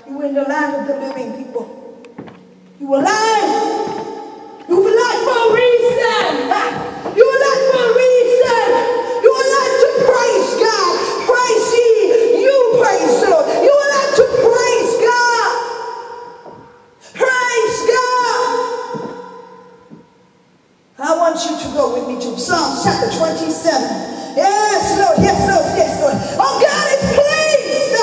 You in the land of the living, people. You alive. You alive for a reason. You alive for a reason. You alive to praise God. Praise ye. You praise the Lord. You alive to praise God. Praise God. I want you to go with me to Psalms chapter 27. Yes, Lord. Yes, Lord. Yes, Lord. Oh, God is pleased.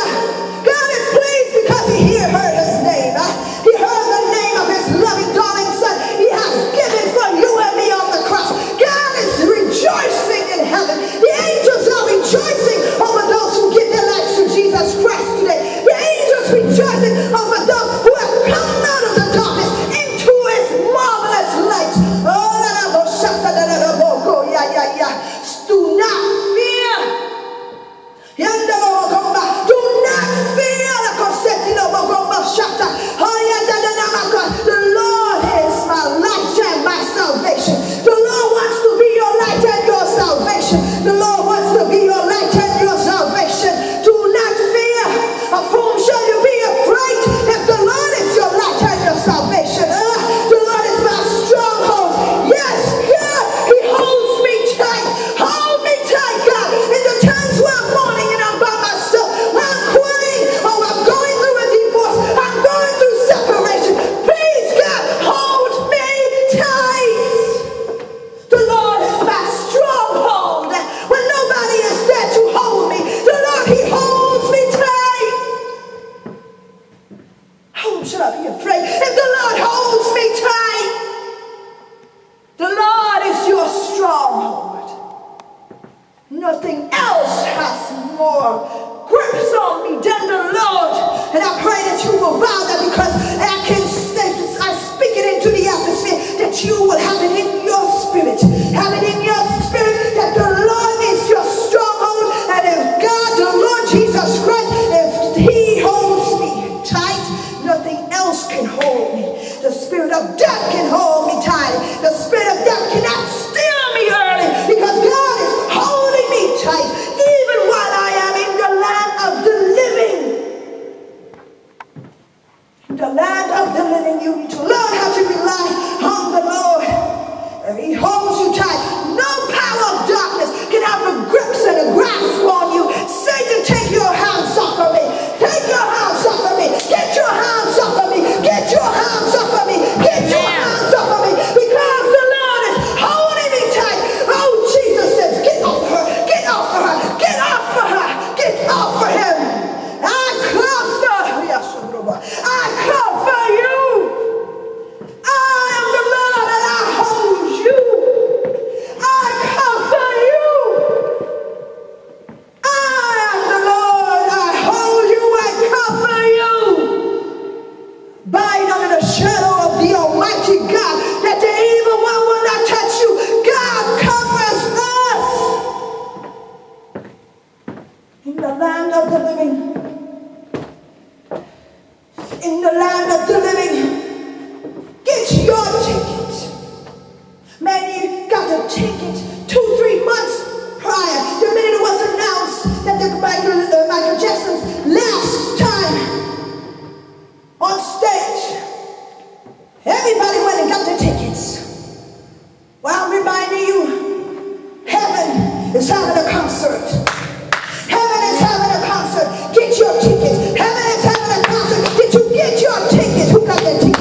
God is pleased because He heard His name. He heard the name of His loving, darling Son. He has given for you and me on the cross. God is rejoicing in heaven. The angels are rejoicing over those who give their lives to Jesus Christ today. The angels rejoicing over those who have come out of the darkness into His marvelous light. Oh, do not fear. Do not fear. The Lord is my light and my salvation. The Lord wants to be your light and your salvation. The Lord wants to be your light and your salvation. Do not fear. Of whom shall you be afraid if the Lord is your light and your salvation? The Lord is my stronghold. Yes, God, He holds me tight. Hold me tight, God. In the times where I'm mourning and I'm by myself, I'm crying, oh, I'm going through a divorce, I'm going through separation. Please, God, hold me tight. The Lord is my stronghold. When nobody is there to hold me, the Lord, He holds me tight. Whom should I be afraid if the Lord holds me tight? The Lord is your stronghold. Nothing else has more grips on me than the Lord. And I pray that you will vow that, because I speak it into the atmosphere, that you will have it in your spirit. Have it in your spirit that the Lord is your stronghold. And if God, the Lord Jesus Christ, if He holds me tight, nothing else can hold me. The spirit of death can hold me tight. The spirit of death cannot steal me early, because God is holding me tight, even while I am in the land of the living. In the land of the living, you need to learn how to rely on the Lord. And He holds you tight. No power of darkness can have a grips and a grasp on you. Satan, take your hands off of me. Take your hands off of me. Get your hands off of me. Get your hands off of me. Get your hands off of me. Because the Lord is holding me tight. Oh, Jesus says, get off her. Get off of her. Get off of her. Get off of him. I come for you. I am the Lord and I hold you. I come for you. I am the Lord. I hold you and comfort you. Abide under the shadow of the Almighty God, that the evil one will not touch you. God covers us. In the land of the living. In the land of the living. Get your ticket. Man, you got a ticket 2-3 months prior. The minute it was announced that the Michael Jackson's last time on stage, everybody went and got the tickets. Well, I'm reminding you, heaven is having a concert. Heaven is having a concert. Get your ticket. Heaven is having a concert. Did you get your ticket? Who got that ticket?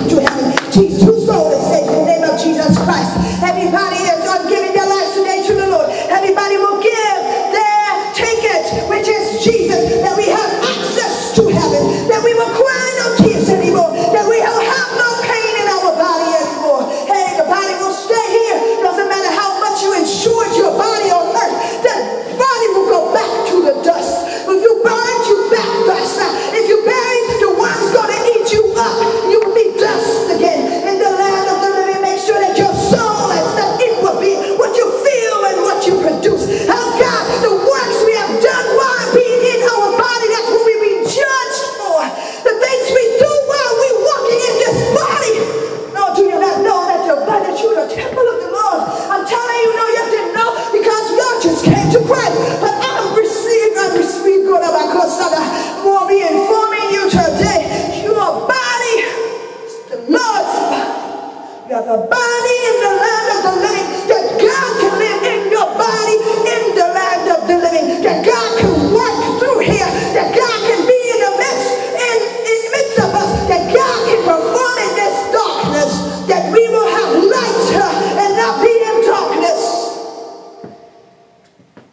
have a body in the land of the living, that God can live in your body in the land of the living, that God can work through here, that God can be in the midst of us, that God can perform in this darkness, that we will have light and not be in darkness.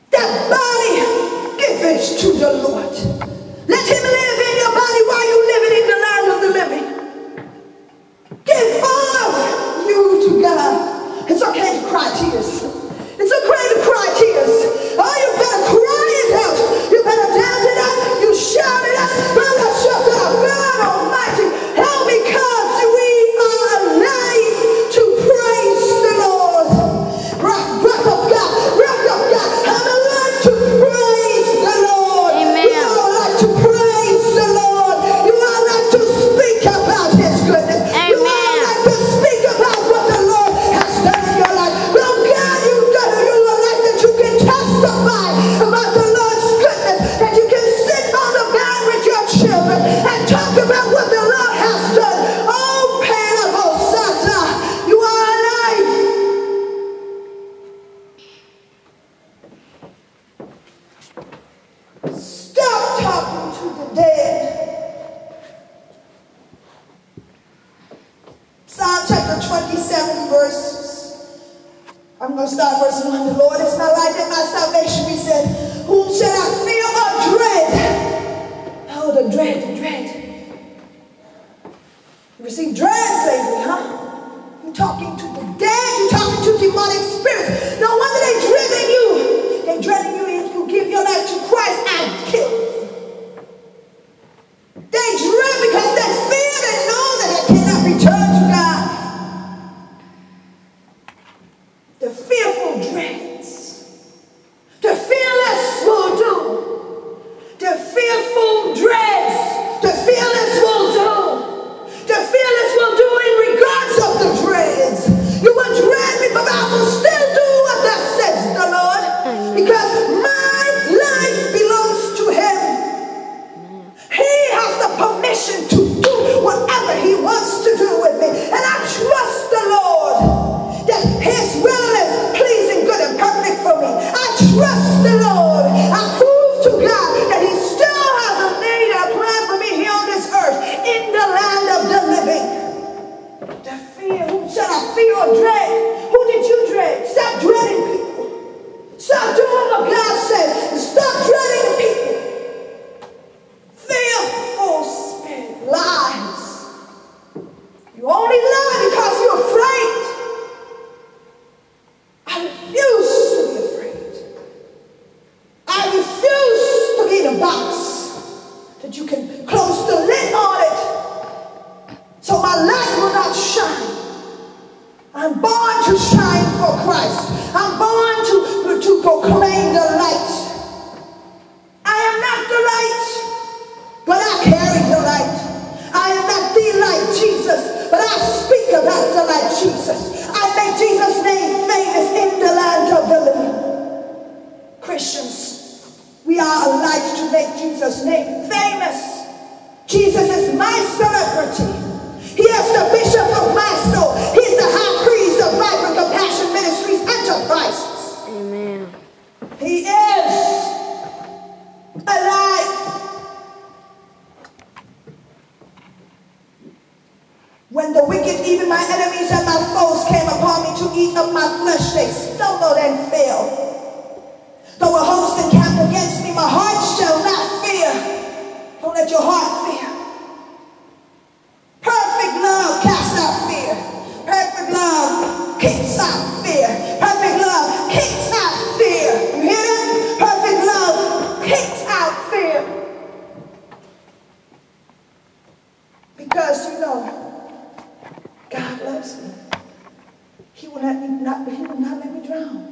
That body, give it to the Lord. Let him live in your body while you living in the land of the living. Give all of you to God. It's okay to cry tears. It's okay to cry tears. Oh, you better cry it out. You better dance it out. You shout it out. Brother, shout out. God Almighty, help me, because we are alive to praise the Lord. Breath of God. Breath of God. I'm alive to praise the Lord. Amen. You are alive to praise the Lord. You are alive to speak about his goodness. You are alive to speak about what the Lord has done in your life. Well, God, you are alive that you can testify about the Lord's goodness, that you can sit on the bed with your children and talk about what the Lord has done. Oh, Parable Santa, you are alive. Stop talking to the dead. Psalm chapter 27 verses. I'm going to start verse 1. The Lord is my light and my salvation. He said, whom shall I fear or dread? Oh, the dread, the dread. You receive dreads lately, huh? You're talking to the dead. You're talking to demonic spirits. No wonder they're dreading you. They're dreading you if you give your life to Christ and kill you. They dread because they fear. They know that they cannot return to God. The fearful dreads. The fearless will do. The fearful dreads. The fearless will do. The fearless will do in regards of the dreads. You will dread me, but I will still do what that says the Lord. Because my life belongs to him. He has the permission to do whatever he wants to do with me. And I trust the Lord that his will is pleasing, good, and perfect for me. I trust the Lord. I prove to God that he still has a need and a plan for me here on this earth in the land of the living. The fear, whom shall I fear or dread? Who did you dread? Stop dreading people. Stop doing what God says. Stop dreading people. Fearful spirit lies. You only lie because you're afraid. I refuse to be afraid. I refuse to be in a box that you can close the lid on it so my light will not shine. I'm born to shine for Christ. I'm born to proclaim the light. I am not the light, but I carry the light. I am not the light, Jesus, but I speak about the light, Jesus. I make Jesus' name famous in the land of the living. Christians, we are alive to make Jesus' name famous. Jesus is my celebrity. He is the bishop of my soul. He's the high priest of Vibrant Compassion Ministries Enterprises. Amen. He is alive. When the wicked, even my enemies and my foes, came upon me to eat up my flesh, they stumbled and fell. Though a host encamped against me, my heart shall not fear. Don't let your heart fear. Perfect love casts out fear. Perfect love keeps out fear. Perfect love keeps out fear. You hear that? Perfect love keeps out fear. Because you know, God loves me. He will not let me drown.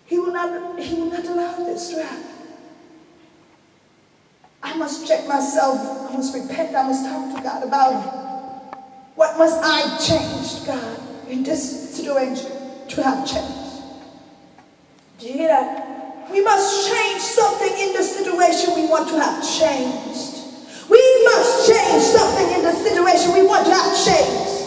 He will not allow this to happen. I must check myself. I must repent. I must talk to God about it. What must I change, God, in this situation to have changed? Do you hear that? We must change something in the situation we want to have changed. We must change something in the situation we want to have changed. chains.